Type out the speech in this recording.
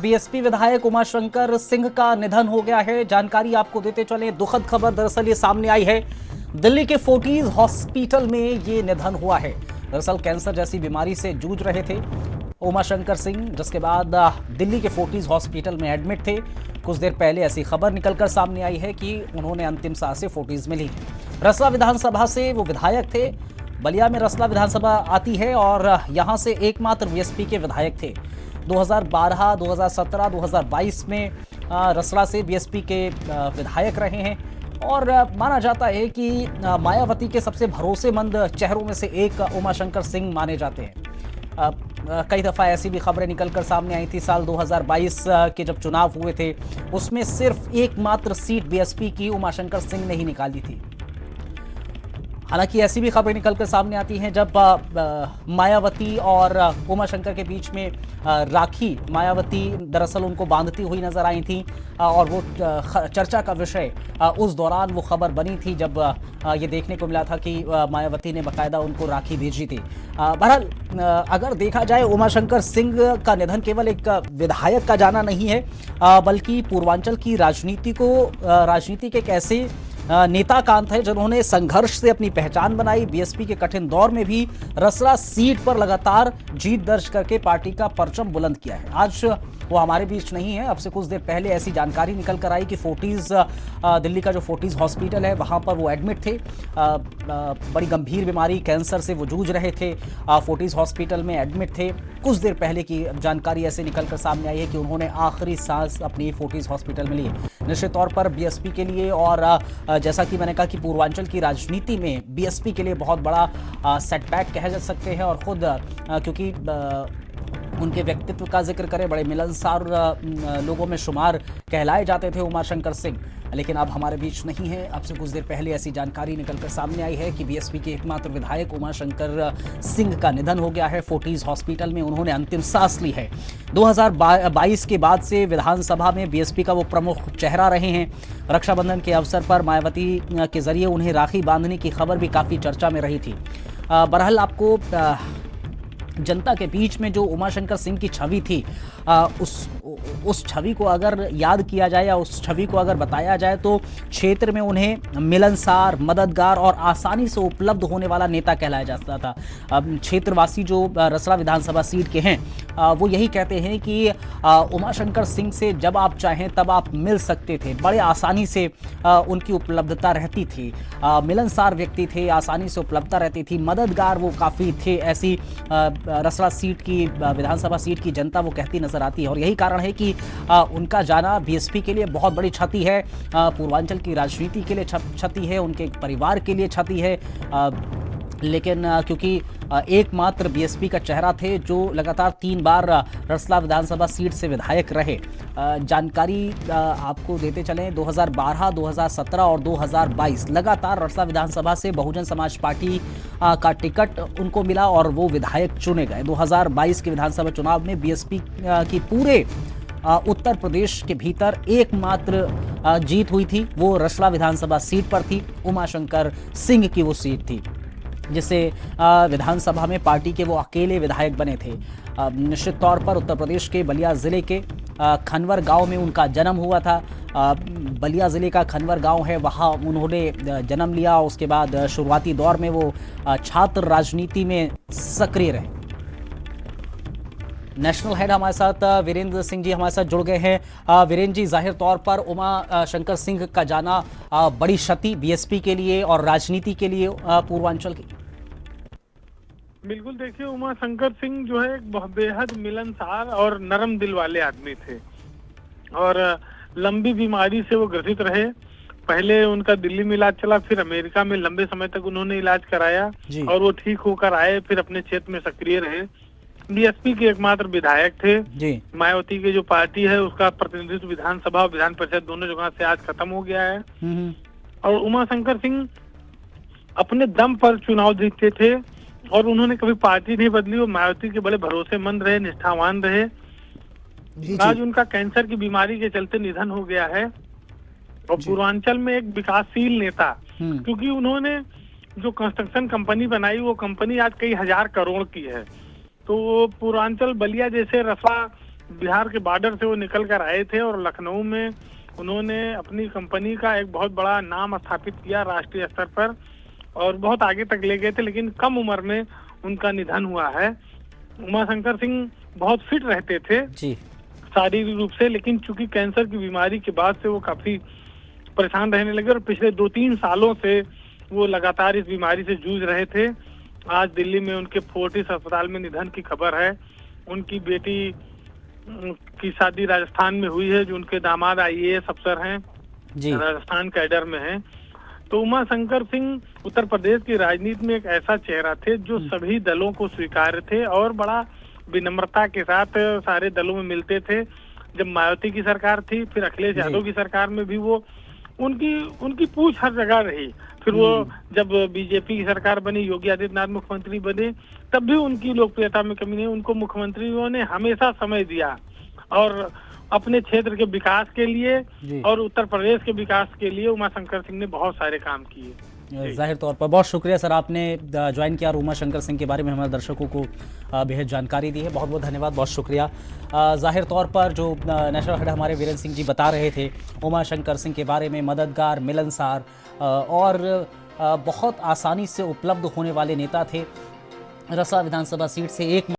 BSP विधायक उमाशंकर सिंह का निधन हो गया है। जानकारी आपको देते चले, दुखद खबर दरअसल ये सामने आई है। दिल्ली के फोर्टिज हॉस्पिटल में ये निधन हुआ है। दरअसल कैंसर जैसी बीमारी से जूझ रहे थे उमाशंकर सिंह, जिसके बाद दिल्ली के फोर्टिज हॉस्पिटल में एडमिट थे। कुछ देर पहले ऐसी खबर निकलकर सामने आई है कि उन्होंने अंतिम सांसें फोर्टिज में ली। रसला विधानसभा से वो विधायक थे। बलिया में रसला विधानसभा आती है और यहां से एकमात्र बीएसपी के विधायक थे। 2012, 2017, 2022 में रसला से बीएसपी के विधायक रहे हैं और माना जाता है कि मायावती के सबसे भरोसेमंद चेहरों में से एक उमाशंकर सिंह माने जाते हैं। कई दफ़ा ऐसी भी खबरें निकलकर सामने आई थी। साल 2022 के जब चुनाव हुए थे, उसमें सिर्फ एकमात्र सीट बीएसपी की उमाशंकर सिंह ने ही निकाली थी। हालांकि ऐसी भी खबरें निकलकर सामने आती हैं जब मायावती और उमाशंकर के बीच में राखी, मायावती दरअसल उनको बांधती हुई नजर आई थी और वो चर्चा का विषय उस दौरान वो खबर बनी थी जब ये देखने को मिला था कि मायावती ने बाकायदा उनको राखी भेजी थी। बहरहाल अगर देखा जाए, उमाशंकर सिंह का निधन केवल एक विधायक का जाना नहीं है, बल्कि पूर्वांचल की राजनीति के एक ऐसे नेता कांत है जिन्होंने संघर्ष से अपनी पहचान बनाई। बीएसपी के कठिन दौर में भी रसला सीट पर लगातार जीत दर्ज करके पार्टी का परचम बुलंद किया है। आज वो हमारे बीच नहीं है। अब से कुछ देर पहले ऐसी जानकारी निकल कर आई कि दिल्ली का जो फोर्टिज हॉस्पिटल है वहां पर वो एडमिट थे। बड़ी गंभीर बीमारी कैंसर से वो जूझ रहे थे, फोर्टिज हॉस्पिटल में एडमिट थे। कुछ देर पहले की जानकारी ऐसे निकल कर सामने आई है कि उन्होंने आखिरी सांस अपनी फोर्टिज हॉस्पिटल में ली। निश्चित तौर पर बीएसपी के लिए और जैसा कि मैंने कहा कि पूर्वांचल की राजनीति में बीएसपी के लिए बहुत बड़ा सेटबैक कहे जा सकते हैं। और खुद क्योंकि उनके व्यक्तित्व का जिक्र करें, बड़े मिलनसार लोगों में शुमार कहलाए जाते थे उमाशंकर सिंह, लेकिन अब हमारे बीच नहीं है। अब से कुछ देर पहले ऐसी जानकारी निकलकर सामने आई है कि बीएसपी के एकमात्र विधायक उमाशंकर सिंह का निधन हो गया है। फोर्टिज हॉस्पिटल में उन्होंने अंतिम सांस ली है। 2022 के बाद से विधानसभा में बीएसपी का वो प्रमुख चेहरा रहे हैं। रक्षाबंधन के अवसर पर मायावती के जरिए उन्हें राखी बांधने की खबर भी काफ़ी चर्चा में रही थी। बहरहाल आपको जनता के बीच में जो उमाशंकर सिंह की छवि थी, उस छवि को अगर याद किया जाए या उस छवि को अगर बताया जाए तो क्षेत्र में उन्हें मिलनसार, मददगार और आसानी से उपलब्ध होने वाला नेता कहलाया जाता था। क्षेत्रवासी जो रसला विधानसभा सीट के हैं वो यही कहते हैं कि उमाशंकर सिंह से जब आप चाहें तब आप मिल सकते थे। बड़े आसानी से उनकी उपलब्धता रहती थी। मिलनसार व्यक्ति थे, आसानी से उपलब्धता रहती थी, मददगार वो काफ़ी थे। ऐसी रसला सीट की, विधानसभा सीट की जनता वो कहती नजर आती है और यही कारण है कि उनका जाना बीएसपी के लिए बहुत बड़ी क्षति है, पूर्वांचल की राजनीति के लिए क्षति है, उनके परिवार के लिए क्षति है। लेकिन क्योंकि एकमात्र बीएसपी का चेहरा थे जो लगातार 3 बार रसला विधानसभा सीट से विधायक रहे। जानकारी आपको देते चलें, 2012, 2017 और 2022 लगातार रसला विधानसभा से बहुजन समाज पार्टी का टिकट उनको मिला और वो विधायक चुने गए। 2022 के विधानसभा चुनाव में बीएसपी की पूरे उत्तर प्रदेश के भीतर एकमात्र जीत हुई थी, वो रसला विधानसभा सीट पर थी। उमाशंकर सिंह की वो सीट थी जिसे विधानसभा में पार्टी के वो अकेले विधायक बने थे। निश्चित तौर पर उत्तर प्रदेश के बलिया ज़िले के खनवर गांव में उनका जन्म हुआ था। बलिया ज़िले का खनवर गांव है, वहां उन्होंने जन्म लिया। उसके बाद शुरुआती दौर में वो छात्र राजनीति में सक्रिय रहे। नेशनल हेड हमारे साथ वीरेंद्र सिंह जी हमारे साथ जुड़ गए हैं। वीरेंद्र जी, जाहिर तौर पर उमाशंकर सिंह का जाना बड़ी क्षति बीएसपी के लिए और राजनीति के लिए पूर्वांचल की। बिल्कुल, देखिए, उमाशंकर सिंह जो है एक बेहद मिलनसार और नरम दिल वाले आदमी थे और लंबी बीमारी से वो ग्रसित रहे। पहले उनका दिल्ली में इलाज चला, फिर अमेरिका में लंबे समय तक उन्होंने इलाज कराया और वो ठीक होकर आए, फिर अपने क्षेत्र में सक्रिय रहे। बीएसपी के एकमात्र विधायक थे। मायावती की जो पार्टी है उसका प्रतिनिधित्व विधानसभा और विधान परिषद दोनों जगह से आज खत्म हो गया है और उमाशंकर सिंह अपने दम पर चुनाव जीतते थे और उन्होंने कभी पार्टी नहीं बदली। वो मायावती के बड़े भरोसेमंद रहे, निष्ठावान रहे। आज उनका कैंसर की बीमारी के चलते निधन हो गया है और पूर्वांचल में एक विकासशील नेता, क्योंकि उन्होंने जो कंस्ट्रक्शन कंपनी बनाई वो कंपनी आज कई हजार करोड़ की है। तो पूर्वांचल बलिया जैसे रसला बिहार के बॉर्डर से वो निकल कर आए थे और लखनऊ में उन्होंने अपनी कंपनी का एक बहुत बड़ा नाम स्थापित किया राष्ट्रीय स्तर पर और बहुत आगे तक ले गए थे, लेकिन कम उम्र में उनका निधन हुआ है। उमाशंकर सिंह बहुत फिट रहते थे जी। शारीरिक रूप से, लेकिन चूंकि कैंसर की बीमारी के बाद से वो काफी परेशान रहने लगे और पिछले 2-3 सालों से वो लगातार इस बीमारी से जूझ रहे थे। आज दिल्ली में उनके फोर्टिस अस्पताल में निधन की खबर है। उनकी बेटी की शादी राजस्थान में हुई है, जो उनके दामाद IAS अफसर हैं, जी। राजस्थान कैडर में हैं। तो उमाशंकर सिंह उत्तर प्रदेश की राजनीति में एक ऐसा चेहरा थे जो सभी दलों को स्वीकार्य थे और बड़ा विनम्रता के साथ सारे दलों में मिलते थे। जब मायावती की सरकार थी, फिर अखिलेश यादव की सरकार में भी वो उनकी पूछ हर जगह रही। फिर वो जब बीजेपी की सरकार बनी, योगी आदित्यनाथ मुख्यमंत्री बने, तब भी उनकी लोकप्रियता में कमी नहीं। उनको मुख्यमंत्रियों ने हमेशा समय दिया और अपने क्षेत्र के विकास के लिए और उत्तर प्रदेश के विकास के लिए उमाशंकर सिंह ने बहुत सारे काम किए। जाहिर तौर पर बहुत शुक्रिया सर, आपने ज्वाइन किया और उमाशंकर सिंह के बारे में हमारे दर्शकों को बेहद जानकारी दी है। बहुत बहुत धन्यवाद, बहुत शुक्रिया। जाहिर तौर पर जो नेशनल हेड हमारे वीरेंद्र सिंह जी बता रहे थे उमाशंकर सिंह के बारे में, मददगार, मिलनसार और बहुत आसानी से उपलब्ध होने वाले नेता थे। रसा विधानसभा सीट से एक